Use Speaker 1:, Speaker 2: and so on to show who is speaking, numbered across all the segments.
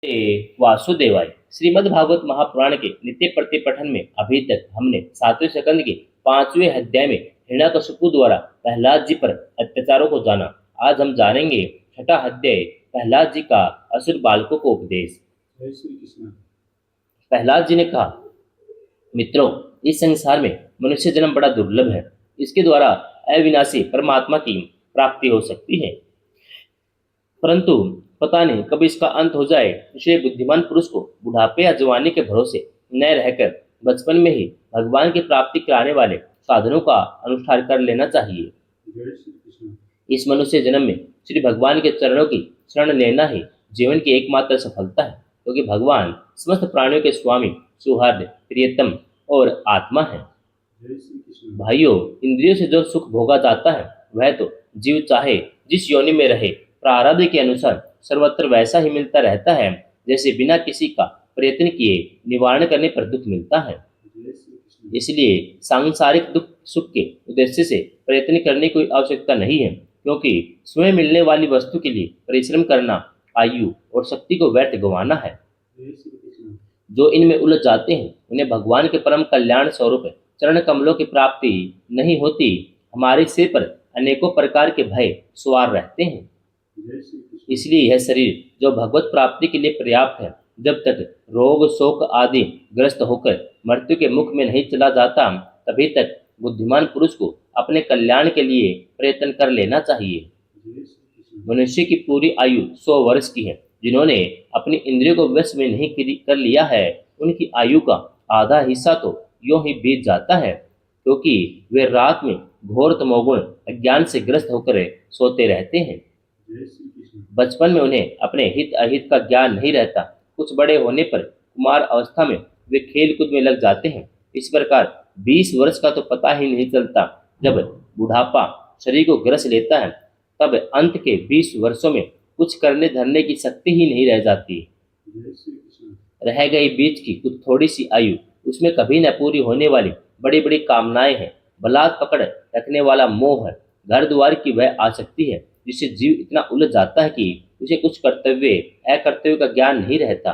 Speaker 1: वासुदेवाय। श्रीमद् भागवत महापुराण के नित्य प्रति पठन में अभी तक हमने 7वें स्कंद के 5वें अध्याय में हिरण्यकशिपु द्वारा प्रहलाद जी पर अत्याचारों को जाना। आज हम जानेंगे 6वां अध्याय, प्रहलाद जी का असुर बालकों को उपदेश।
Speaker 2: जय श्री कृष्ण।
Speaker 1: प्रहलाद जी ने कहा, मित्रों, इस संसार में मनुष्य जन्म बड़ा दुर्लभ है। इसके द्वारा अविनाशी परमात्मा की प्राप्ति हो सकती है, परंतु पता नहीं कब इसका अंत हो जाए। इसलिए बुद्धिमान पुरुष को बुढ़ापे या जवानी के भरोसे न रहकर बचपन में ही भगवान की प्राप्ति कराने वाले साधनों का अनुष्ठान कर लेना चाहिए।
Speaker 2: जय श्री कृष्ण।
Speaker 1: इस मनुष्य जन्म में श्री भगवान के चरणों की शरण लेना ही जीवन की एकमात्र सफलता है, क्योंकि भगवान समस्त प्राणियों के स्वामी, सुहृद, प्रियतम और आत्मा है।
Speaker 2: जय श्री कृष्ण।
Speaker 1: भाइयों, इंद्रियों से जो सुख भोगा जाता है वह तो जीव चाहे जिस योनि में रहे प्रारब्ध के अनुसार सर्वत्र वैसा ही मिलता रहता है, जैसे बिना किसी का प्रयत्न किए निवारण करने पर दुख मिलता है।
Speaker 2: जय श्री कृष्ण।
Speaker 1: इसलिए सांसारिक दुख सुख के उद्देश्य से प्रयत्न करने की कोई आवश्यकता नहीं है, क्योंकि स्वयं मिलने वाली वस्तु के लिए परिश्रम करना आयु और शक्ति को व्यर्थ गंवाना है।
Speaker 2: जय श्री कृष्ण।
Speaker 1: जो इनमें उलझ जाते हैं उन्हें भगवान के परम कल्याण स्वरूप चरण कमलों की प्राप्ति नहीं होती। हमारे सिर पर अनेकों प्रकार के भय सवार रहते हैं।
Speaker 2: जय श्री कृष्ण।
Speaker 1: इसलिए यह शरीर जो भगवत प्राप्ति के लिए पर्याप्त है, जब तक रोग शोक आदि ग्रस्त होकर मृत्यु के मुख में नहीं चला जाता, तभी तक बुद्धिमान पुरुष को अपने कल्याण के लिए प्रयत्न कर लेना चाहिए।
Speaker 2: जय श्री कृष्ण।
Speaker 1: मनुष्य की पूरी आयु 100 वर्ष की है। जिन्होंने अपनी इंद्रियों को वश में नहीं कर लिया है, उनकी आयु का आधा हिस्सा तो यूं ही बीत जाता है, क्योंकि वे रात में घोर तमोगुण अज्ञान से ग्रस्त होकर सोते रहते हैं।
Speaker 2: जय श्री कृष्ण।
Speaker 1: बचपन में उन्हें अपने हित अहित का ज्ञान नहीं रहता। कुछ बड़े होने पर कुमार अवस्था में वे खेल कूद में लग जाते हैं। इस प्रकार 20 वर्ष का तो पता ही नहीं चलता। जब बुढ़ापा शरीर को ग्रस लेता है, तब अंत के 20 वर्षों में कुछ करने धरने की शक्ति ही नहीं रह जाती।
Speaker 2: जय श्री कृष्ण।
Speaker 1: रह गई बीच की कुछ थोड़ी सी आयु, उसमें कभी न पूरी होने वाली बड़ी बड़ी कामनाएं हैं, बलात् पकड़ रखने वाला मोह है, घर द्वार की वह आसक्ति है, जिससे जीव इतना उलझ जाता है कि उसे कुछ कर्तव्य अकर्तव्य का ज्ञान नहीं रहता।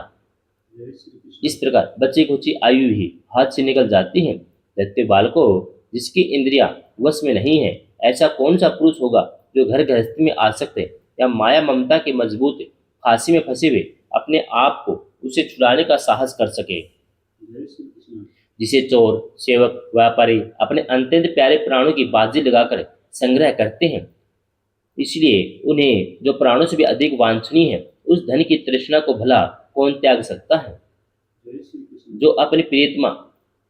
Speaker 2: जय श्री कृष्ण।
Speaker 1: इस प्रकार बच्ची कुची आयु ही हाथ से निकल जाती है। दैत्य बालकों, जिसकी इंद्रियां वश में नहीं है, ऐसा कौन सा पुरुष होगा जो घर गृहस्थी में आसक्त है या माया ममता के मजबूत फांसी में फंसे हुए अपने आप को उसे छुड़ाने का साहस कर सके।
Speaker 2: जय श्री कृष्ण।
Speaker 1: जिसे चोर, सेवक, व्यापारी अपने अत्यंत प्यारे प्राणों की बाजी लगाकर संग्रह करते हैं, इसलिए उन्हें जो प्राणों से भी अधिक वांछनीय है, उस धन की तृष्णा को भला कौन त्याग सकता है।
Speaker 2: जय श्री कृष्ण।
Speaker 1: जो अपनी प्रियतमा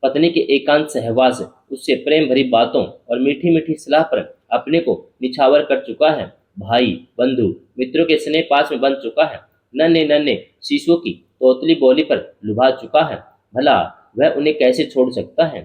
Speaker 1: पत्नी के एकांत सहवास, उससे प्रेम भरी बातों और मीठी मीठी सलाह पर अपने को निछावर कर चुका है, भाई बंधु मित्रों के स्नेह पास में बन चुका है, नन्हे नन्हे शिशुओं की तोतली बोली पर लुभा चुका है, भला वह उन्हें कैसे छोड़ सकता है।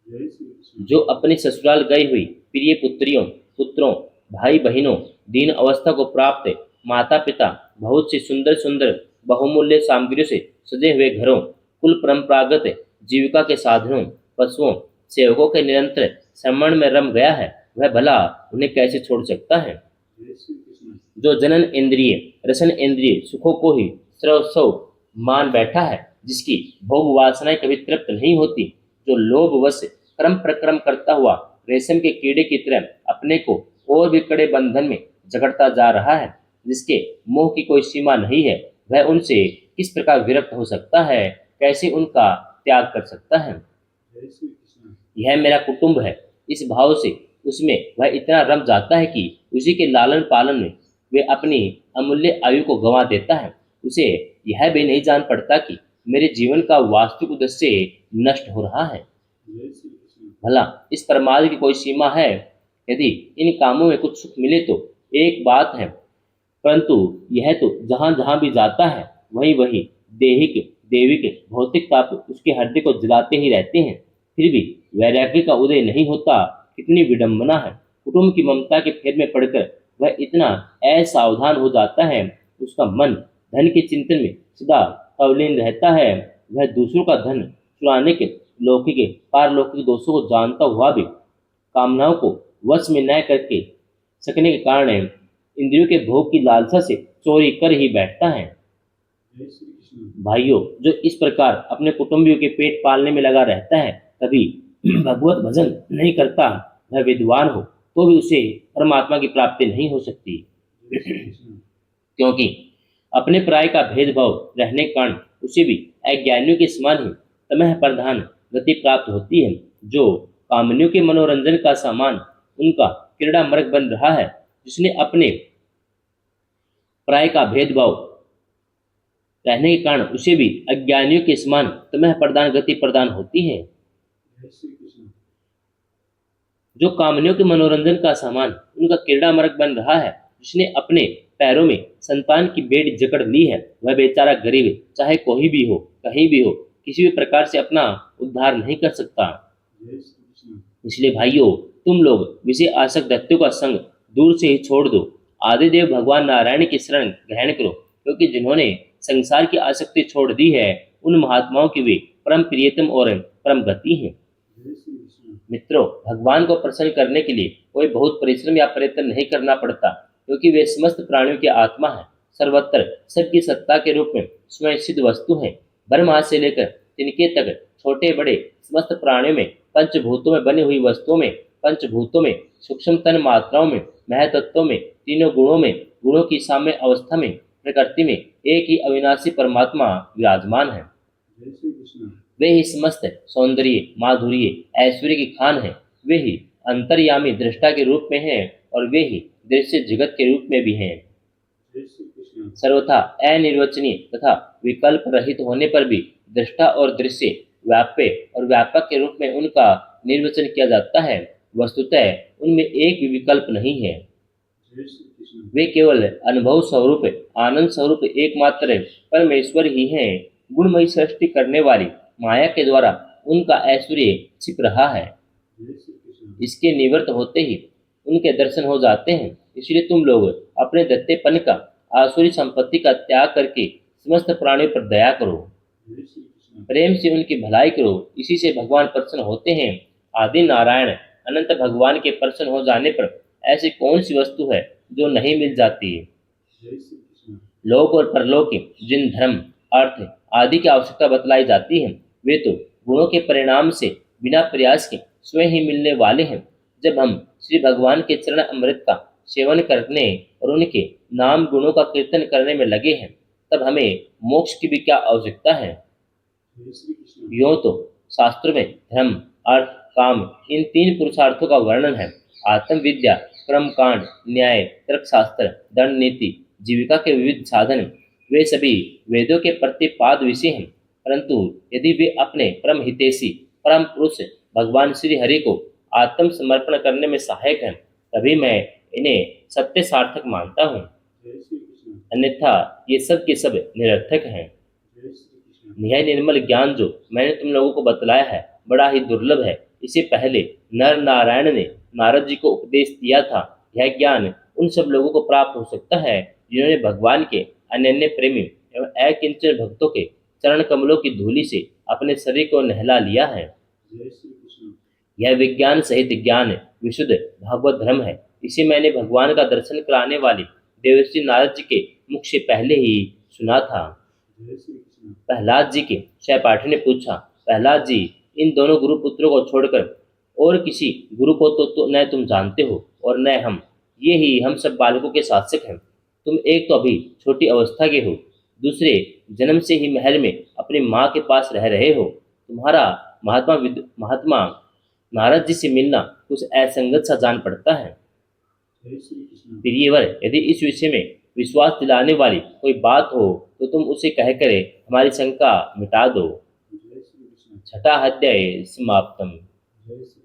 Speaker 2: जय श्री कृष्ण।
Speaker 1: जो अपनी ससुराल गई हुई प्रिय पुत्रियों, पुत्रों, भाई बहनों, दीन अवस्था को प्राप्त माता पिता, बहुत सी सुंदर सुंदर बहुमूल्य सामग्रियों से सजे हुए घरों, कुल परंपरागत जीविका के साधनों, पशुओं, सेवकों के निरंतर श्रमण में रम गया है, वह भला उन्हें कैसे छोड़ सकता है।
Speaker 2: जय श्री कृष्ण।
Speaker 1: जो जनन इंद्रिय, रसन इंद्रिय सुखों को ही सर्वस्व मान बैठा है, जिसकी भोग वासनाएं कभी तृप्त नहीं होती, जो लोभवश क्रम प्रक्रम करता हुआ रेशम के कीड़े की तरह अपने को और भी कड़े बंधन में जकड़ता जा रहा है, जिसके मोह की कोई सीमा नहीं है, वह उनसे किस प्रकार विरक्त हो सकता है, कैसे उनका त्याग कर सकता है।
Speaker 2: जय श्री कृष्ण।
Speaker 1: यह मेरा कुटुंब है, इस भाव से उसमें वह इतना रम जाता है कि उसी के लालन पालन में वे अपनी अमूल्य आयु को गंवा देता है। उसे यह भी नहीं जान पड़ता कि मेरे जीवन का वास्तविक उद्देश्य नष्ट हो रहा है।
Speaker 2: जय श्री कृष्ण।
Speaker 1: भला इस प्रमाद की कोई सीमा है। यदि इन कामों में कुछ सुख मिले तो एक बात है, परंतु यह तो जहां जहां भी जाता है वही वही देहिक देविक भौतिक ताप उसके हृदय को जलाते ही रहते हैं, फिर भी वैराग्य का उदय नहीं होता। कितनी विडंबना है। कुटुंब की ममता के फेर में पड़कर वह इतना असावधान हो जाता है, उसका मन धन के चिंतन में सदा अवलीन रहता है। वह दूसरों का धन चुराने के लौकिक पारलौकिक दोषों को जानता हुआ भी कामनाओं को वश में न करके सकने के कारण इंद्रियों के भोग की लालसा से चोरी कर ही बैठता है।
Speaker 2: जय श्री कृष्ण
Speaker 1: भाइयों, जो इस प्रकार अपने कुटुंबियों के पेट पालने में लगा रहता है, कभी भगवत भजन नहीं करता, वह विद्वान हो तो भी उसे परमात्मा की प्राप्ति नहीं हो सकती।
Speaker 2: जय श्री कृष्ण
Speaker 1: क्योंकि अपने पराय का भेदभाव रहने के कारण उसे भी अज्ञानियों के समान ही तमह प्रधान गति प्राप्त होती है। जो कामनियों के मनोरंजन का सामान उनका क्रीड़ा मृग बन रहा है, जिसने अपने पराय का भेदभाव रहने के कारण उसे भी अज्ञानियों के समान तमह प्रदान गति प्रदान होती है।
Speaker 2: जय श्री कृष्ण
Speaker 1: जो कामनियों के मनोरंजन का सामान उनका क्रीड़ा मृग बन रहा है, जिसने अपने पैरों में संतान की बेड़ी जकड़ ली है, वह बेचारा गरीब चाहे कोई भी हो, कहीं भी हो, किसी भी प्रकार से अपना उद्धार नहीं कर सकता।
Speaker 2: जय श्री कृष्ण
Speaker 1: इसलिए भाइयों, तुम लोग विषय आसक्त व्यक्तियों का संग दूर से ही छोड़ दो, आदिदेव भगवान नारायण की शरण ग्रहण करो, क्योंकि जिन्होंने संसार की आसक्ति छोड़ दी है, उन महात्माओं की वे परम प्रियतम और परम गति है।
Speaker 2: जय श्री कृष्ण
Speaker 1: मित्रों, भगवान को प्रसन्न करने के लिए कोई बहुत परिश्रम या प्रयत्न नहीं करना पड़ता, क्योंकि वे समस्त प्राणियों की आत्मा है, सर्वत्र सबकी सत्ता के रूप में स्वयं सिद्ध वस्तु है। ब्रह्मा से लेकर तिनके तक छोटे बड़े समस्त प्राणियों में, पंचभूतों में बनी हुई वस्तुओं में, पंचभूतों में, सूक्ष्म तन मात्राओं में, महतत्वों में, तीनों गुणों में, गुणों की साम्य अवस्था में, प्रकृति में एक ही अविनाशी परमात्मा विराजमान है।
Speaker 2: जय श्री कृष्ण
Speaker 1: वे ही समस्त सौंदर्य, माधुर्य, ऐश्वर्य की खान है। वे ही अंतर्यामी दृष्टा के रूप में हैं और वे ही दृश्य जगत के रूप में भी हैं।
Speaker 2: जय श्री कृष्ण
Speaker 1: सर्वथा अनिर्वचनीय तथा विकल्प रहित होने पर भी दृष्टा और दृश्य, व्याप्य और व्यापक के रूप में उनका निर्वचन किया जाता है। वस्तुतः उनमें एक भी विकल्प नहीं है।
Speaker 2: जय श्री कृष्ण
Speaker 1: वे केवल अनुभव स्वरूप, आनंद स्वरूप एकमात्र परमेश्वर ही हैं। गुणमयी सृष्टि करने वाली माया के द्वारा उनका ऐश्वर्य छिप रहा है।
Speaker 2: जय श्री कृष्ण
Speaker 1: इसके निवृत्त होते ही उनके दर्शन हो जाते हैं। इसलिए तुम लोग अपने दत्तेपन का, आसुरी संपत्ति का त्याग करके समस्त प्राणियों पर दया करो,
Speaker 2: जय श्री कृष्ण
Speaker 1: प्रेम से उनकी भलाई करो। इसी से भगवान प्रसन्न होते हैं। आदि नारायण अनंत भगवान के प्रसन्न हो जाने पर ऐसी कौन सी वस्तु है जो नहीं मिल जाती है।
Speaker 2: जय श्री कृष्ण
Speaker 1: लोक और परलोक के जिन धर्म, अर्थ आदि की आवश्यकता बतलाई जाती है, वे तो गुणों के परिणाम से बिना प्रयास के स्वयं ही मिलने वाले हैं। जब हम श्री भगवान के चरण अमृत का सेवन करने और उनके नाम गुणों का कीर्तन करने में लगे हैं, तब हमें मोक्ष की भी क्या आवश्यकता है।
Speaker 2: जय श्री कृष्ण
Speaker 1: यूं तो शास्त्रों में धर्म, अर्थ, काम इन तीन पुरुषार्थों का वर्णन है। आत्मविद्या, कर्मकांड, न्याय, तर्कशास्त्र, दंड नीति, जीविका के विविध साधन, वे सभी वेदों के प्रतिपाद विषय हैं। परंतु यदि वे अपने परम हितैषी परम पुरुष भगवान श्री हरि को आत्म समर्पण करने में सहायक हैं, तभी मैं इन्हें सत्य सार्थक मानता हूँ।
Speaker 2: जय श्री कृष्ण
Speaker 1: अन्यथा ये सब के सब निरर्थक हैं।
Speaker 2: जय श्री कृष्ण
Speaker 1: यह निर्मल ज्ञान जो मैंने तुम लोगों को बतलाया है, बड़ा ही दुर्लभ है। इससे पहले नर नारायण ने नारद जी को उपदेश दिया था। यह ज्ञान उन सब लोगों को प्राप्त हो सकता है जिन्होंने भगवान के अनन्य प्रेमी एवं अकिंचन भक्तों के चरण कमलों की धूलि से अपने शरीर को नहला लिया है।
Speaker 2: जय श्री कृष्ण
Speaker 1: यह विज्ञान सहित ज्ञान विशुद्ध भागवत धर्म है। इसे मैंने भगवान का दर्शन कराने वाले देवर्षि नारद जी के मुख से पहले ही सुना था।
Speaker 2: जय श्री कृष्ण
Speaker 1: प्रहलाद जी के सहपाठी ने पूछा, प्रहलाद जी, इन दोनों गुरुपुत्रों को छोड़कर और किसी गुरु को तो न तुम जानते हो और न हम। ये ही हम सब बालकों के शासक हैं। तुम एक तो अभी छोटी अवस्था के हो, दूसरे जन्म से ही महल में अपनी माँ के पास रह रहे हो। तुम्हारा महात्मा नारद जी से मिलना कुछ असंगत सा जान पड़ता है।
Speaker 2: जय श्री कृष्ण
Speaker 1: प्रियवर, यदि इस विषय में विश्वास दिलाने वाली कोई बात हो तो तुम उसे कहकर हमारी शंका मिटा दो।
Speaker 2: जय श्री कृष्ण
Speaker 1: छठा अध्याय समाप्तम।
Speaker 2: जय श्री